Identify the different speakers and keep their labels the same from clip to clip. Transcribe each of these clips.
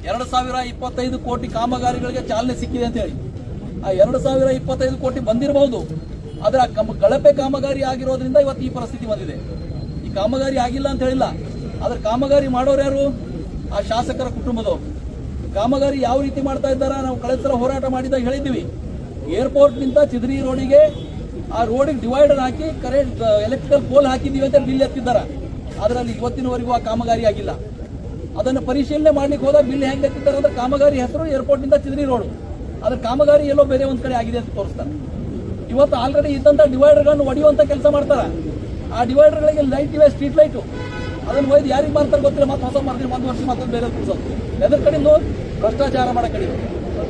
Speaker 1: 2025 ಕೋಟಿ ಕಾಮಗಾರಿಗಳಿಗೆ ಚಾಲನೆ ಸಿಕ್ಕಿದೆ ಅಂತ ಹೇಳಿ. ಆ 2025 ಕೋಟಿ ಬಂದಿರಬಹುದು, ಆದರೆ ಆ ಕಳಪೆ ಕಾಮಗಾರಿ ಆಗಿರೋದ್ರಿಂದ ಇವತ್ತು ಈ ಪರಿಸ್ಥಿತಿ ಬಂದಿದೆ. ಈ ಕಾಮಗಾರಿ ಆಗಿಲ್ಲ ಅಂತ ಹೇಳಿಲ್ಲ, ಆದ್ರೆ ಕಾಮಗಾರಿ ಮಾಡೋರು ಯಾರು? ಆ ಶಾಸಕರ ಕುಟುಂಬದವರು. ಕಾಮಗಾರಿ ಯಾವ ರೀತಿ ಮಾಡ್ತಾ ಇದ್ದಾರ? ನಾವು ಕಳೆದ ಸಲ ಹೋರಾಟ ಮಾಡಿದಾಗ ಹೇಳಿದ್ದೀವಿ, ಏರ್ಪೋರ್ಟ್ನಿಂದ ಚಿದ್ರಿ ರೋಡಿಗೆ ಆ ರೋಡಿಗೆ ಡಿವೈಡರ್ ಹಾಕಿ ಕರೆಂಟ್ ಎಲೆಕ್ಟ್ರಿಕಲ್ ಪೋಲ್ ಹಾಕಿದ್ದೀವಿ ಅಂತ ಬಿಲ್ ಎತ್ತಿದ್ದಾರೆ. ಅದರಲ್ಲಿ ಇವತ್ತಿನವರೆಗೂ ಆ ಕಾಮಗಾರಿ ಆಗಿಲ್ಲ. ಅದನ್ನು ಪರಿಶೀಲನೆ ಮಾಡ್ಲಿಕ್ಕೆ ಹೋದಾಗ ಬಿಲ್ ಹೆಂಗೆ ಎತ್ತಿದ್ದಾರೆ ಅಂದ್ರೆ ಕಾಮಗಾರಿ ಹೆಸರು ಏರ್ಪೋರ್ಟ್ನಿಂದ ಚಿದ್ರಿ ರೋಡ್, ಅದ್ರ ಕಾಮಗಾರಿ ಎಲ್ಲೋ ಬೇರೆ ಒಂದು ಕಡೆ ಆಗಿದೆ ಅಂತ ತೋರಿಸ್ತಾರೆ. ಇವತ್ತು ಆಲ್ರೆಡಿ ಇದ್ದಂಥ ಡಿವೈಡರ್ಗಳನ್ನು ಒಡೆಯುವಂಥ ಕೆಲಸ ಮಾಡ್ತಾರೆ. ಆ ಡಿವೈಡರ್ಗಳಿಗೆ ಲೈಟ್ ಇವೆ, ಸ್ಟ್ರೀಟ್ ಲೈಟು, ಅದನ್ನು ಒಯ್ದು ಯಾರಿಗೆ ಮಾಡ್ತಾರೆ ಗೊತ್ತಿಲ್ಲ, ಮತ್ತೆ ಹೊಸ ಮಾಡ್ತೀನಿ, ಒಂದು ವರ್ಷ ಮತ್ತೊಂದು ಬೇರೆ ಕೂರಿಸೋದು. ಎದ್ರ ಕಡೆಯಿಂದ ಭ್ರಷ್ಟಾಚಾರ ಮಾಡೋ ಕಡೆ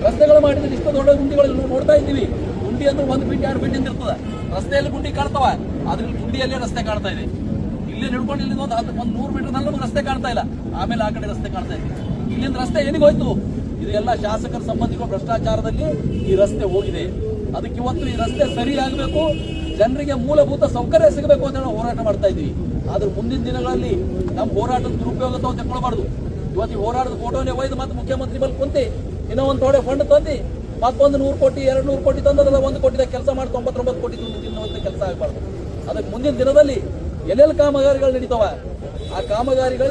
Speaker 1: ರಸ್ತೆಗಳು ಮಾಡಿದ್ರೆ ಇಷ್ಟು ದೊಡ್ಡ ಗುಂಡಿಗಳು ನೋಡ್ತಾ ಇದ್ದೀವಿ. ಗುಂಡಿ ಅಂದ್ರೆ 1 ಫೀಟ್ 2 ಫೀಟ್ ಇರ್ತದೆ. ರಸ್ತೆಯಲ್ಲಿ ಗುಂಡಿ ಕಾಣ್ತಾವ, ಅದ್ರಲ್ಲಿ ಗುಂಡಿಯಲ್ಲೇ ರಸ್ತೆ ಕಾಣ್ತಾ ಇದೆ. ಇಲ್ಲಿ ನಿಡ್ಕೊಂಡು ಇಲ್ಲಿ ಒಂದು 100 ಮೀಟರ್ ನಮಗೆ ರಸ್ತೆ ಕಾಣ್ತಾ ಇಲ್ಲ, ಆಮೇಲೆ ಆ ಕಡೆ ರಸ್ತೆ ಕಾಣ್ತಾ ಇದೆ. ಇಲ್ಲಿಂದ ರಸ್ತೆ ಎಲ್ಲಿಗೆ ಹೋಯ್ತು? ಇದೆಲ್ಲ ಶಾಸಕರ ಸಂಬಂಧಿಗಳು ಭ್ರಷ್ಟಾಚಾರದಲ್ಲಿ ಈ ರಸ್ತೆ ಹೋಗಿದೆ. ಅದಕ್ಕೆ ಇವತ್ತು ಈ ರಸ್ತೆ ಸರಿಯಾಗಬೇಕು, ಜನರಿಗೆ ಮೂಲಭೂತ ಸೌಕರ್ಯ ಸಿಗಬೇಕು ಅಂತ ಹೇಳಿ ಹೋರಾಟ ಮಾಡ್ತಾ ಇದ್ದೀವಿ. ಆದ್ರೆ ಮುಂದಿನ ದಿನಗಳಲ್ಲಿ ನಮ್ಮ ಹೋರಾಟದ ದುರುಪಯೋಗ ತಗೊಳ್ಬಾರ್ದು. ಇವತ್ತು ಈ ಹೋರಾಟದ ಫೋಟೋನೇ ಒಯ್ದು ಮತ್ತೆ ಮುಖ್ಯಮಂತ್ರಿ ಬಲ್ ಕುಂತಿ ಇನ್ನೂ ಒಂದು ಥೋಡೆ ಫಂಡ್ ತಂದು ಮತ್ತೊಂದು 100 ಕೋಟಿ 200 ಕೋಟಿ ತಂದದಲ್ಲ, 1 ಕೋಟಿದ ಕೆಲಸ ಮಾಡಿ 99 ಕೋಟಿ ತಿನ್ನುವಂಥ ಕೆಲಸ ಆಗಬಾರ್ದು. ಅದಕ್ಕೆ ಮುಂದಿನ ದಿನದಲ್ಲಿ ಎಲ್ಲೆಲ್ಲಿ ಕಾಮಗಾರಿಗಳು ನಡೀತಾವ ಆ ಕಾಮಗಾರಿಗಳು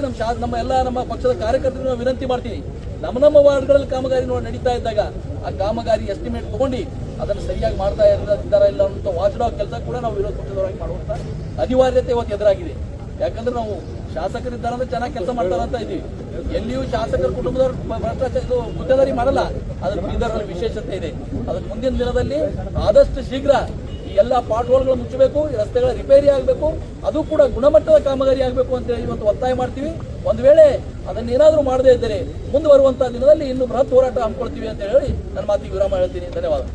Speaker 1: ನಮ್ಮ ಪಕ್ಷದ ಕಾರ್ಯಕರ್ತರು ವಿನಂತಿ ಮಾಡ್ತೀವಿ. ನಮ್ಮ ವಾರ್ಡ್ಗಳಲ್ಲಿ ಕಾಮಗಾರಿ ನಡೀತಾ ಇದ್ದಾಗ ಆ ಕಾಮಗಾರಿ ಎಸ್ಟಿಮೇಟ್ ತಗೊಂಡು ಅದನ್ನು ಸರಿಯಾಗಿ ಮಾಡ್ತಾ ಇದ್ದಾರಾ ಇಲ್ಲ ಅಂತ ವಾಚ್ಡಾಗ್ ಕೆಲಸ ಕೂಡ ನಾವು ವಿರೋಧ ಪಕ್ಷದವರಾಗಿ ಮಾಡುವಂತ ಅನಿವಾರ್ಯತೆ ಇವತ್ತು ಎದುರಾಗಿದೆ. ಯಾಕಂದ್ರೆ ನಾವು ಶಾಸಕರಿದ್ದಾರೆ ಅಂದ್ರೆ ಚೆನ್ನಾಗಿ ಕೆಲಸ ಮಾಡ್ತಾರ ಅಂತ ಇದ್ದೀವಿ. ಎಲ್ಲಿಯೂ ಶಾಸಕರ ಕುಟುಂಬದವರು ಭ್ರಷ್ಟಾಚಾರ ಗುತ್ತೇದಾರಿ ಮಾಡಲ್ಲ, ಅದ್ರ ಇದರಲ್ಲಿ ವಿಶೇಷತೆ ಇದೆ. ಅದಕ್ಕೆ ಮುಂದಿನ ದಿನದಲ್ಲಿ ಆದಷ್ಟು ಶೀಘ್ರ ಈ ಎಲ್ಲ ಪಾಟ್ ಹೋಲ್ಗಳು ಮುಚ್ಚಬೇಕು, ರಸ್ತೆಗಳ ರಿಪೇರಿ ಆಗಬೇಕು, ಅದು ಕೂಡ ಗುಣಮಟ್ಟದ ಕಾಮಗಾರಿ ಆಗಬೇಕು ಅಂತ ಹೇಳಿ ಇವತ್ತು ಒತ್ತಾಯ ಮಾಡ್ತೀವಿ. ಒಂದು ವೇಳೆ ಅದನ್ನೇನಾದರೂ ಮಾಡದೇ ಇದ್ದರೆ ಮುಂದೆ ಬರುವಂತಹ ದಿನದಲ್ಲಿ ಇನ್ನು ಬೃಹತ್ ಹೋರಾಟ ಹಮ್ಮಿಕೊಳ್ತೀವಿ ಅಂತ ಹೇಳಿ ನನ್ನ ಮಾತಿಗೆ ವಿರಾಮ ಹೇಳ್ತೀನಿ. ಧನ್ಯವಾದ.